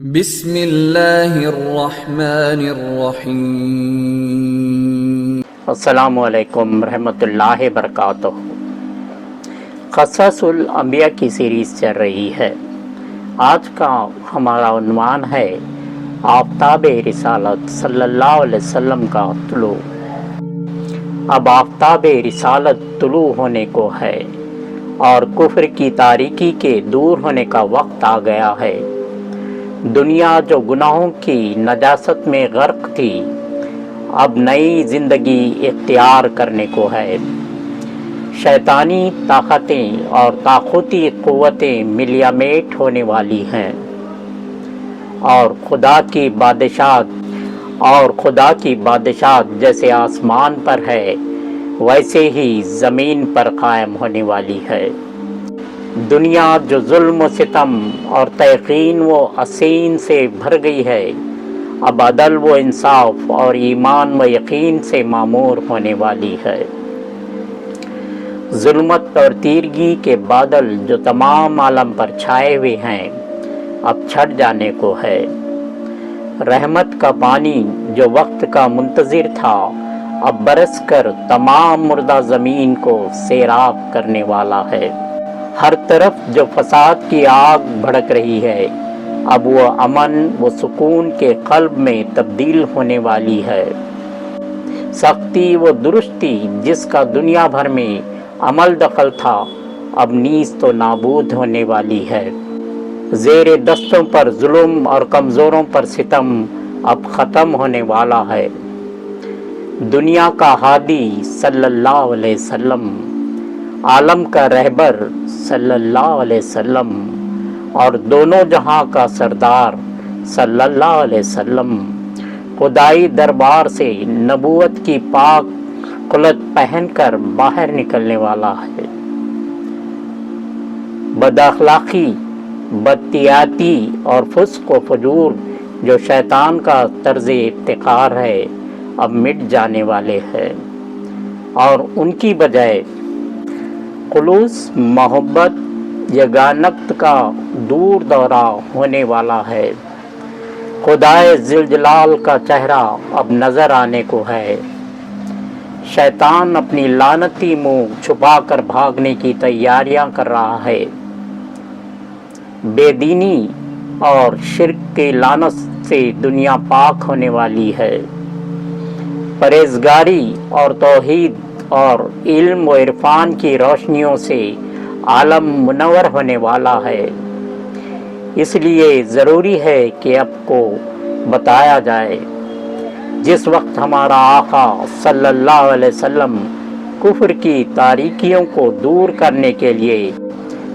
بسم اللہ الرحمن الرحیم۔ السلام علیکم ورحمۃ اللہ وبرکاتہ۔ قصص الانبیاء کی سیریز چل رہی ہے۔ آج کا ہمارا عنوان ہے آفتاب رسالت صلی اللہ علیہ وسلم کا طلوع۔ اب آفتاب رسالت طلوع ہونے کو ہے اور کفر کی تاریکی کے دور ہونے کا وقت آ گیا ہے۔ دنیا جو گناہوں کی نجاست میں غرق تھی، اب نئی زندگی اختیار کرنے کو ہے۔ شیطانی طاقتیں اور طاغوتی قوتیں ملیا میٹ ہونے والی ہیں اور خدا کی بادشاہت جیسے آسمان پر ہے ویسے ہی زمین پر قائم ہونے والی ہے۔ دنیا جو ظلم و ستم اور توہین و اسین سے بھر گئی ہے، اب عدل و انصاف اور ایمان و یقین سے معمور ہونے والی ہے۔ ظلمت اور تیرگی کے بادل جو تمام عالم پر چھائے ہوئے ہیں، اب چھٹ جانے کو ہے۔ رحمت کا پانی جو وقت کا منتظر تھا، اب برس کر تمام مردہ زمین کو سیراب کرنے والا ہے۔ ہر طرف جو فساد کی آگ بھڑک رہی ہے، اب وہ امن و سکون کے قلب میں تبدیل ہونے والی ہے۔ سختی و درستی جس کا دنیا بھر میں عمل دخل تھا، اب نیست و نابود ہونے والی ہے۔ زیر دستوں پر ظلم اور کمزوروں پر ستم اب ختم ہونے والا ہے۔ دنیا کا ہادی صلی اللہ علیہ وسلم، عالم کا رہبر صلی اللہ علیہ وسلم اور دونوں جہاں کا سردار صلی اللہ علیہ وسلم خدائی دربار سے نبوت کی پاک خلعت پہن کر باہر نکلنے والا ہے۔ بد اخلاقی، بدتیاتی اور فسق و فجور جو شیطان کا طرز افتخار ہے، اب مٹ جانے والے ہیں اور ان کی بجائے خلوص، محبت، یگانت کا دور دورہ ہونے والا ہے۔ خدائے ذوالجلال کا چہرہ اب نظر آنے کو ہے۔ شیطان اپنی لعنتی منہ چھپا کر بھاگنے کی تیاریاں کر رہا ہے۔ بے دینی اور شرک کی لعنت سے دنیا پاک ہونے والی ہے۔ پرہیزگاری اور توحید اور علم و عرفان کی روشنیوں سے عالم منور ہونے والا ہے۔ اس لیے ضروری ہے کہ اب کو بتایا جائے۔ جس وقت ہمارا آقا صلی اللہ علیہ وسلم کفر کی تاریکیوں کو دور کرنے کے لیے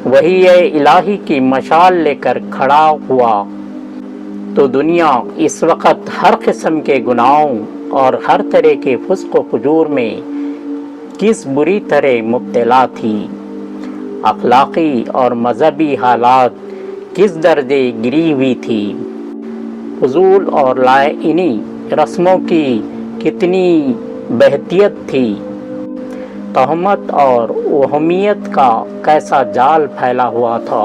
وحی الہی کی مشعل لے کر کھڑا ہوا، تو دنیا اس وقت ہر قسم کے گناہوں اور ہر طرح کے فسق و فجور میں کس بری طرح مبتلا تھی۔ اخلاقی اور مذہبی حالات کس درجے گری ہوئی تھی۔ فضول اور لائنی رسموں کی کتنی بہتیت تھی۔ تہمت اور وہمیت کا کیسا جال پھیلا ہوا تھا۔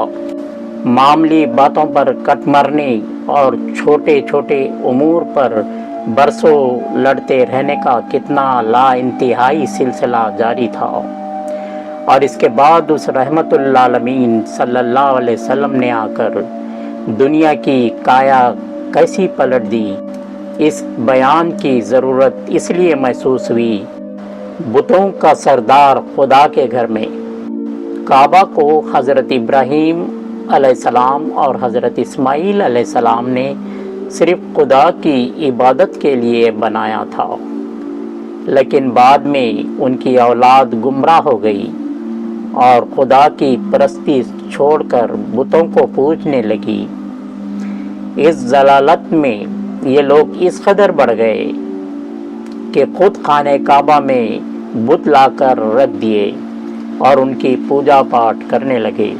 معمولی باتوں پر کٹ مرنے اور چھوٹے چھوٹے امور پر برسوں لڑتے رہنے کا کتنا لا انتہائی سلسلہ جاری تھا، اور اس کے بعد اس رحمت للعالمین صلی اللہ علیہ وسلم نے آ کر دنیا کی کایا کیسی پلٹ دی۔ اس بیان کی ضرورت اس لیے محسوس ہوئی، بتوں کا سردار خدا کے گھر میں کعبہ کو حضرت ابراہیم علیہ السلام اور حضرت اسماعیل علیہ السلام نے صرف خدا کی عبادت کے لیے بنایا تھا، لیکن بعد میں ان کی اولاد گمراہ ہو گئی اور خدا کی پرستی چھوڑ کر بتوں کو پوجنے لگی۔ اس ضلالت میں یہ لوگ اس قدر بڑھ گئے کہ خود خانہ کعبہ میں بت لا کر رکھ دیے اور ان کی پوجا پاٹ کرنے لگے۔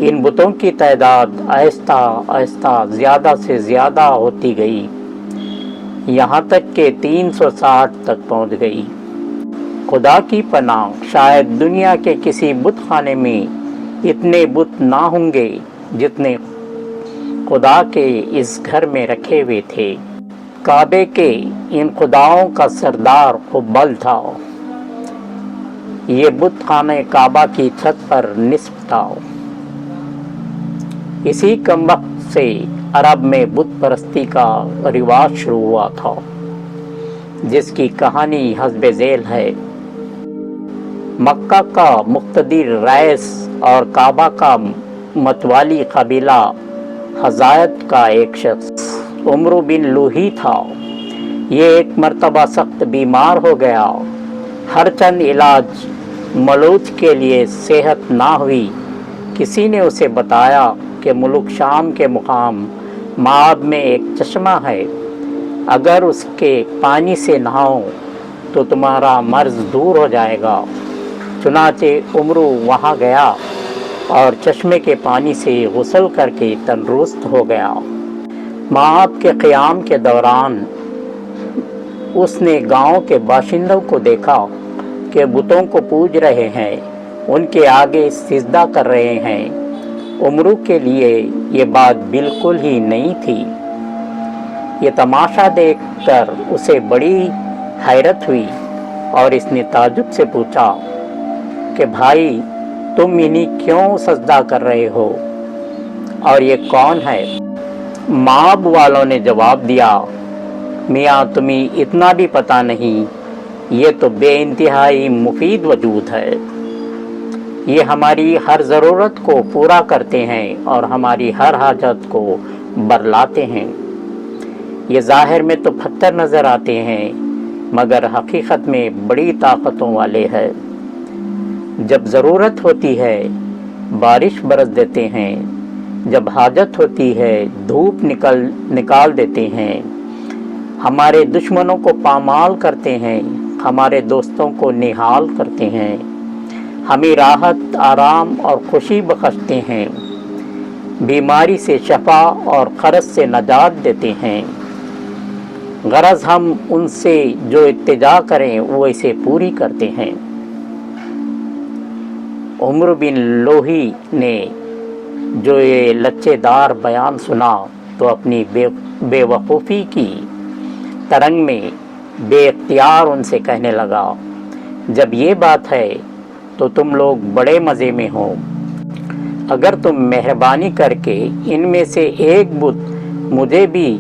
ان بتوں کی تعداد آہستہ آہستہ زیادہ سے زیادہ ہوتی گئی، یہاں تک کہ 360 تک پہنچ گئی۔ خدا کی پناہ، شاید دنیا کے کسی بت خانے میں اتنے بت نہ ہوں گے جتنے خدا کے اس گھر میں رکھے ہوئے تھے۔ کعبے کے ان خداؤں کا سردار حبل تھا۔ یہ بت خانہ کعبہ کی چھت پر نصب تھا۔ اسی کم وقت سے عرب میں بت پرستی کا رواج شروع ہوا تھا، جس کی کہانی حسب ذیل ہے۔ مکہ کا مقتدر رئیس اور کعبہ کا متوالی قبیلہ حضائط کا ایک شخص عمرو بن لوہی تھا۔ یہ ایک مرتبہ سخت بیمار ہو گیا۔ ہر چند علاج ملوچ کے لیے صحت نہ ہوئی۔ کسی نے اسے بتایا کہ ملک شام کے مقام معاب میں ایک چشمہ ہے، اگر اس کے پانی سے نہاؤ تو تمہارا مرض دور ہو جائے گا۔ چنانچہ عمرو وہاں گیا اور چشمے کے پانی سے غسل کر کے تندرست ہو گیا۔ معاب کے قیام کے دوران اس نے گاؤں کے باشندوں کو دیکھا کہ بتوں کو پوج رہے ہیں، ان کے آگے سجدہ کر رہے ہیں۔ عمرو کے لیے یہ بات بالکل ہی نئی تھی۔ یہ تماشا دیکھ کر اسے بڑی حیرت ہوئی اور اس نے تعجب سے پوچھا کہ بھائی، تم انہیں کیوں سجدہ کر رہے ہو اور یہ کون ہے؟ معاب والوں نے جواب دیا، میاں تمہیں اتنا بھی پتہ نہیں، یہ تو بے انتہائی مفید وجود ہے۔ یہ ہماری ہر ضرورت کو پورا کرتے ہیں اور ہماری ہر حاجت کو برلاتے ہیں۔ یہ ظاہر میں تو پتھر نظر آتے ہیں، مگر حقیقت میں بڑی طاقتوں والے ہیں۔ جب ضرورت ہوتی ہے بارش برس دیتے ہیں، جب حاجت ہوتی ہے دھوپ نکال دیتے ہیں، ہمارے دشمنوں کو پامال کرتے ہیں، ہمارے دوستوں کو نہال کرتے ہیں، ہمیں راحت، آرام اور خوشی بخشتے ہیں، بیماری سے شفا اور قرض سے نجات دیتے ہیں۔ غرض ہم ان سے جو التجا کریں وہ اسے پوری کرتے ہیں۔ عمرو بن لوہی نے جو یہ لچے دار بیان سنا تو اپنی بے وقوفی کی ترنگ میں بے اختیار ان سے کہنے لگا، جب یہ بات ہے تو تم لوگ بڑے مزے میں ہو۔ اگر تم مہربانی کر کے ان میں سے ایک بت مجھے بھی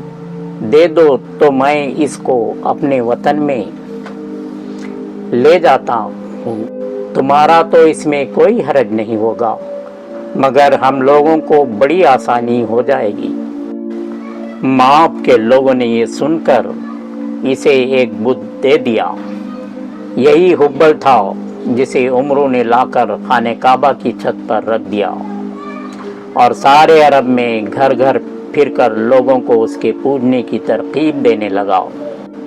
دے دو تو میں اس کو اپنے وطن میں لے جاتا ہوں، تمہارا تو اس میں کوئی حرج نہیں ہوگا، مگر ہم لوگوں کو بڑی آسانی ہو جائے گی۔ معاب کے لوگوں نے یہ سن کر اسے ایک بت دے دیا۔ یہی حبل تھا جسے عمرو نے لا کر خانہ کعبہ کی چھت پر رکھ دیا اور سارے عرب میں گھر گھر پھر کر لوگوں کو اس کے پوجنے کی ترغیب دینے لگا۔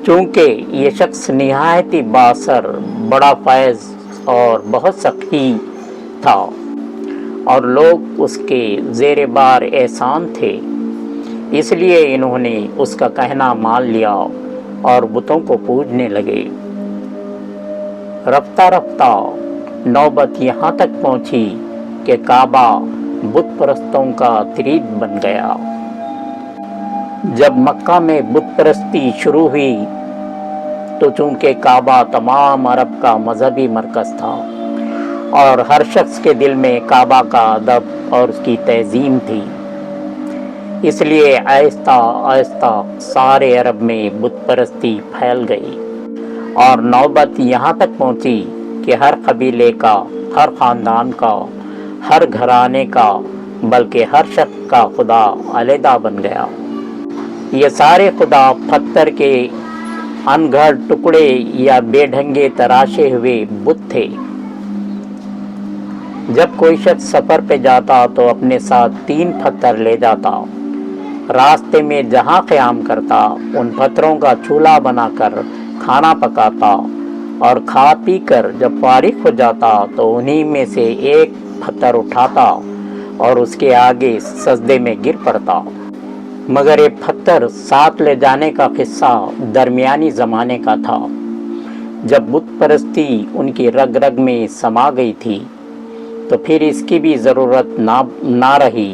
چونکہ یہ شخص نہایت ہی بااثر، بڑا فیض اور بہت سخی تھا اور لوگ اس کے زیر بار احسان تھے، اس لیے انہوں نے اس کا کہنا مان لیا اور بتوں کو پوجنے لگے۔ رفتہ رفتہ نوبت یہاں تک پہنچی کہ کعبہ بت پرستوں کا طریق بن گیا۔ جب مکہ میں بت پرستی شروع ہوئی تو چونکہ کعبہ تمام عرب کا مذہبی مرکز تھا اور ہر شخص کے دل میں کعبہ کا ادب اور اس کی تعظیم تھی، اس لیے آہستہ آہستہ سارے عرب میں بت پرستی پھیل گئی اور نوبت یہاں تک پہنچی کہ ہر قبیلے کا، ہر خاندان کا، ہر گھرانے کا، بلکہ ہر شخص کا خدا علیحدہ بن گیا۔ یہ سارے خدا پتھر کے ان گھڑ ٹکڑے یا بے ڈھنگے تراشے ہوئے بت تھے۔ جب کوئی شخص سفر پہ جاتا تو اپنے ساتھ 3 پتھر لے جاتا، راستے میں جہاں قیام کرتا ان پتھروں کا چولہا بنا کر کھانا پکاتا اور کھا پی کر جب فارغ ہو جاتا تو انہی میں سے ایک پتھر اٹھاتا اور اس کے آگے سجدے میں گر پڑتا۔ مگر یہ پتھر ساتھ لے جانے کا قصہ درمیانی زمانے کا تھا، جب بت پرستی ان کی رگ رگ میں سما گئی تھی تو پھر اس کی بھی ضرورت نہ رہی،